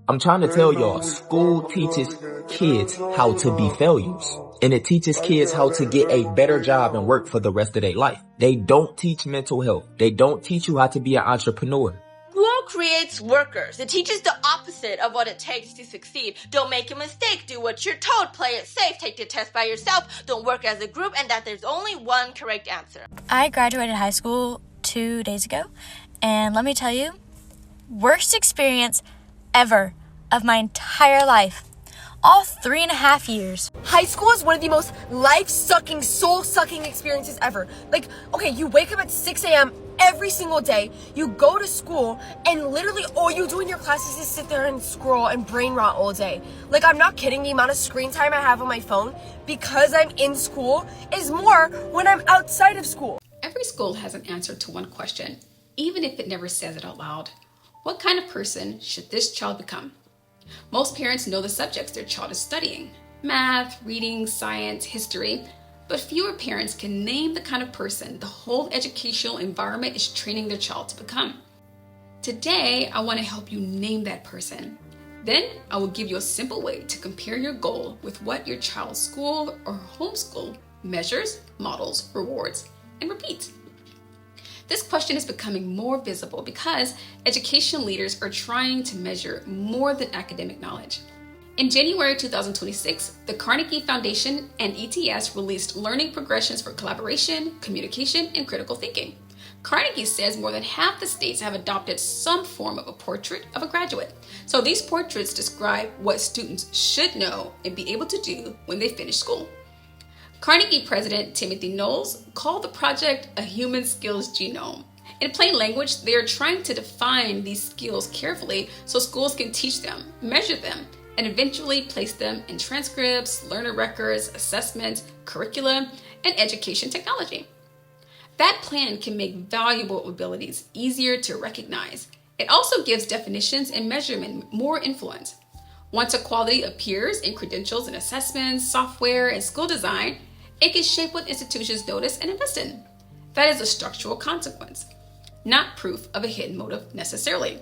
I'm trying to tell y'all, school teaches kids how to be failures. And it teaches kids how to get a better job and work for the rest of their life. They don't teach mental health. They don't teach you how to be an entrepreneur. School creates workers. It teaches the opposite of what it takes to succeed. Don't make a mistake. Do what you're told. Play it safe. Take the test by yourself. Don't work as a group, and that there's only one correct answer. I graduated high school 2 days ago, and let me tell you, worst experience ever of my entire life. All 3.5 years. High school is one of the most life-sucking, soul-sucking experiences ever. Like, okay, you wake up at 6 a.m. every single day, you go to school, and literally all you do in your classes is sit there and scroll and brain rot all day. Like, I'm not kidding, the amount of screen time I have on my phone because I'm in school is more when I'm outside of school. Every school has an answer to one question, even if it never says it out loud. What kind of person should this child become? Most parents know the subjects their child is studying: math, reading, science, history, but fewer parents can name the kind of person the whole educational environment is training their child to become. Today, I want to help you name that person. Then I will give you a simple way to compare your goal with what your child's school or homeschool measures, models, rewards, and repeats. This question is becoming more visible because education leaders are trying to measure more than academic knowledge. In January 2026, the Carnegie Foundation and ETS released learning progressions for collaboration, communication, and critical thinking. Carnegie says more than half the states have adopted some form of a portrait of a graduate. So these portraits describe what students should know and be able to do when they finish school. Carnegie President Timothy Knowles called the project a human skills genome. In plain language, they are trying to define these skills carefully so schools can teach them, measure them, and eventually place them in transcripts, learner records, assessments, curricula, and education technology. That plan can make valuable abilities easier to recognize. It also gives definitions and measurement more influence. Once a quality appears in credentials and assessments, software, and school design, it can shape what institutions notice and invest in. That is a structural consequence, not proof of a hidden motive necessarily.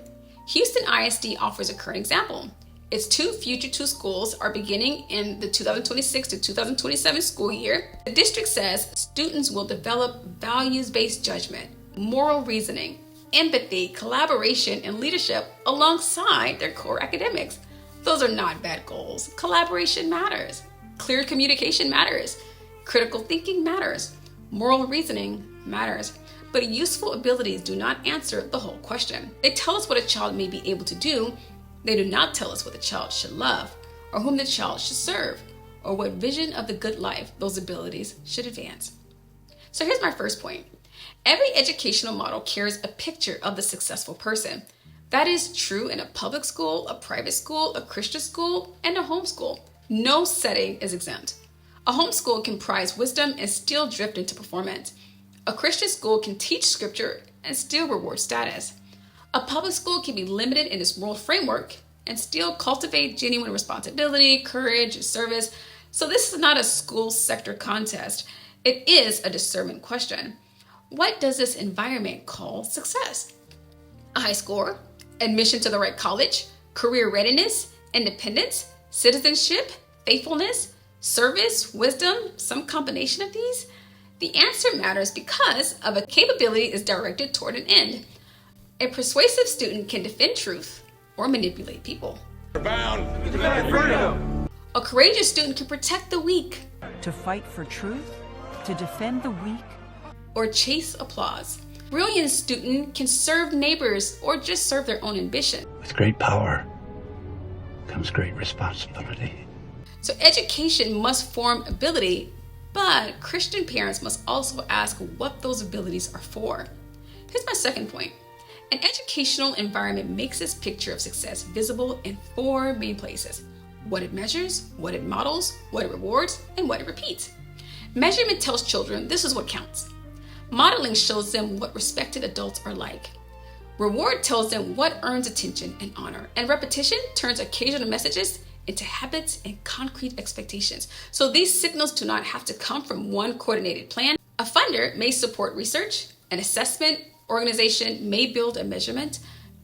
Houston ISD offers a current example. Its 2 Future 2 schools are beginning in the 2026 to 2027 school year. The district says students will develop values-based judgment, moral reasoning, empathy, collaboration, and leadership alongside their core academics. Those are not bad goals. Collaboration matters. Clear communication matters. Critical thinking matters. Moral reasoning matters. But useful abilities do not answer the whole question. They tell us what a child may be able to do. They do not tell us what the child should love, or whom the child should serve, or what vision of the good life those abilities should advance. So here's my first point. Every educational model carries a picture of the successful person. That is true in a public school, a private school, a Christian school, and a homeschool. No setting is exempt. A homeschool can prize wisdom and still drift into performance. A Christian school can teach scripture and still reward status. A public school can be limited in its moral framework and still cultivate genuine responsibility, courage, and service. So this is not a school sector contest. It is a discernment question. What does this environment call success? A high score, admission to the right college, career readiness, independence, citizenship, faithfulness, service, wisdom, some combination of these? The answer matters because of a capability is directed toward an end. A persuasive student can defend truth or manipulate people. We're bound to defend freedom. A courageous student can protect the weak. To fight for truth, to defend the weak, or chase applause. A brilliant student can serve neighbors or just serve their own ambition. With great power comes great responsibility. So education must form ability, but Christian parents must also ask what those abilities are for. Here's my second point. An educational environment makes this picture of success visible in 4 main places: what it measures, what it models, what it rewards, and what it repeats. Measurement tells children this is what counts. Modeling shows them what respected adults are like. Reward tells them what earns attention and honor. And repetition turns occasional messages into habits and concrete expectations. So these signals do not have to come from one coordinated plan. A funder may support research, an assessment organization may build a measurement,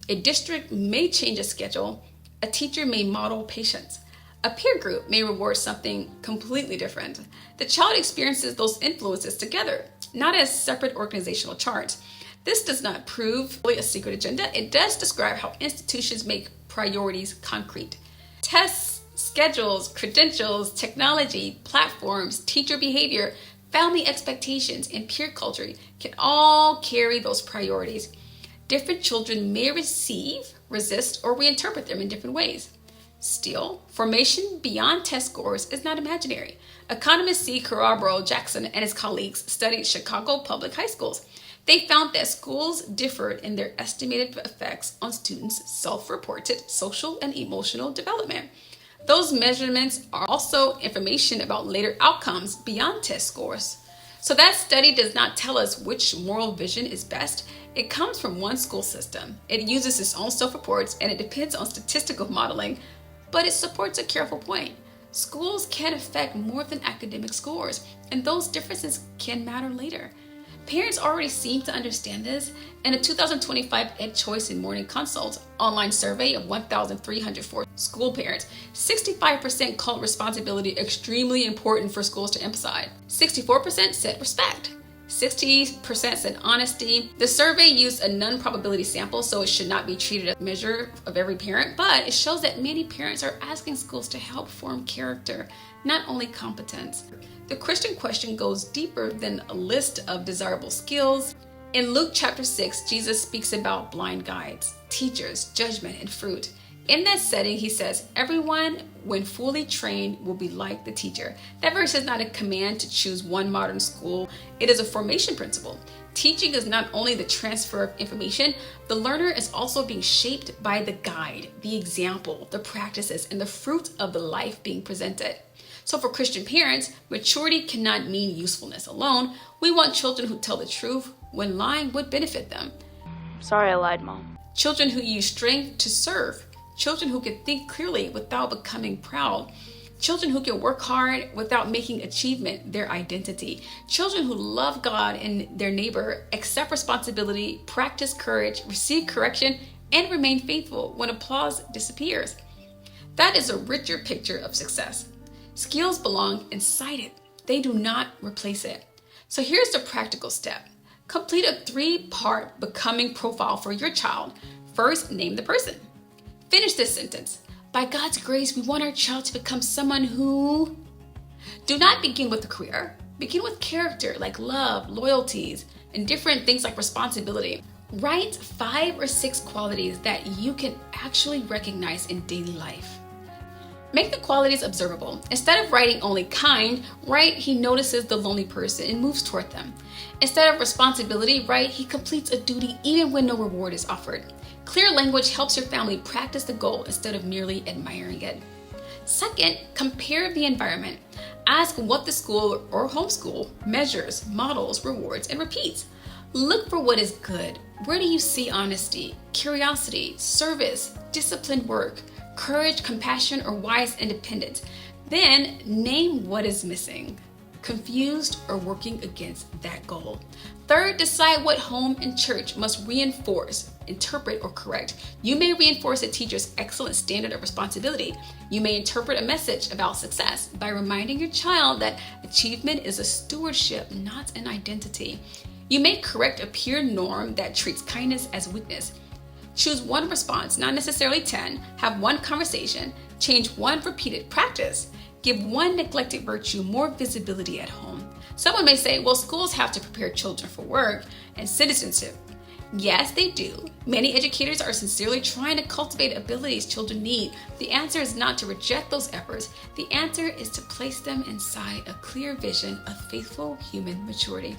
a district may change a schedule, A teacher may model patience. A peer group may reward something completely different. The child experiences those influences together, not as separate organizational charts. This does not prove a secret agenda. It does describe how institutions make priorities concrete. Tests, schedules, credentials, technology, platforms, teacher behavior, family expectations, and peer culture can all carry those priorities. Different children may receive, resist, or reinterpret them in different ways. Still, formation beyond test scores is not imaginary. Economist C. Carabro Jackson and his colleagues studied Chicago public high schools. They found that schools differed in their estimated effects on students' self-reported social and emotional development. Those measurements are also information about later outcomes beyond test scores. So that study does not tell us which moral vision is best. It comes from one school system. It uses its own self-reports and it depends on statistical modeling, but it supports a careful point. Schools can affect more than academic scores, and those differences can matter later. Parents already seem to understand this. In a 2025 Ed Choice and Morning Consult online survey of 1,304 school parents, 65% called responsibility extremely important for schools to emphasize. 64% said respect. 60% said honesty. The survey used a non-probability sample, so it should not be treated as a measure of every parent, but it shows that many parents are asking schools to help form character, not only competence. The Christian question goes deeper than a list of desirable skills. In Luke chapter 6, Jesus speaks about blind guides, teachers, judgment, and fruit. In that setting, he says, everyone, when fully trained, will be like the teacher. That verse is not a command to choose one modern school. It is a formation principle. Teaching is not only the transfer of information, the learner is also being shaped by the guide, the example, the practices, and the fruit of the life being presented. So for Christian parents, maturity cannot mean usefulness alone. We want children who tell the truth when lying would benefit them. Sorry I lied, Mom. Children who use strength to serve. Children who can think clearly without becoming proud. Children who can work hard without making achievement their identity. Children who love God and their neighbor, accept responsibility, practice courage, receive correction, and remain faithful when applause disappears. That is a richer picture of success. Skills belong inside it. They do not replace it. So here's the practical step. Complete a 3-part becoming profile for your child. First, name the person. Finish this sentence. By God's grace, we want our child to become someone who... Do not begin with a career. Begin with character like love, loyalties, and different things like responsibility. Write 5 or 6 qualities that you can actually recognize in daily life. Make the qualities observable. Instead of writing only kind, write he notices the lonely person and moves toward them. Instead of responsibility, write he completes a duty even when no reward is offered. Clear language helps your family practice the goal instead of merely admiring it. Second, compare the environment. Ask what the school or homeschool measures, models, rewards, and repeats. Look for what is good. Where do you see honesty, curiosity, service, disciplined work, courage, compassion, or wise independence? Then name what is missing, confused, or working against that goal. Third, decide what home and church must reinforce, interpret, or correct. You may reinforce a teacher's excellent standard of responsibility. You may interpret a message about success by reminding your child that achievement is a stewardship, not an identity. You may correct a peer norm that treats kindness as weakness. Choose one response, not necessarily 10. Have one conversation. Change one repeated practice. Give one neglected virtue more visibility at home. Someone may say, well, schools have to prepare children for work and citizenship. Yes, they do. Many educators are sincerely trying to cultivate abilities children need. The answer is not to reject those efforts. The answer is to place them inside a clear vision of faithful human maturity.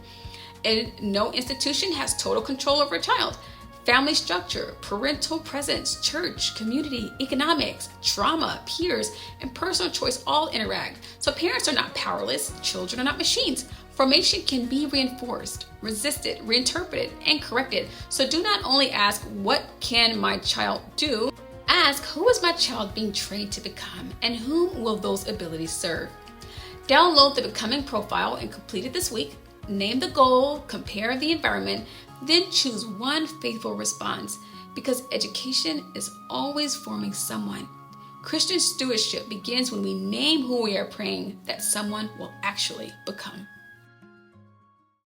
And no institution has total control over a child. Family structure, parental presence, church, community, economics, trauma, peers, and personal choice all interact. So parents are not powerless. Children are not machines. Formation can be reinforced, resisted, reinterpreted, and corrected. So do not only ask, what can my child do? Ask, who is my child being trained to become, and whom will those abilities serve? Download the Becoming Profile and complete it this week. Name the goal, compare the environment, Then choose one faithful response, because education is always forming someone. Christian stewardship begins when we name who we are praying that someone will actually become.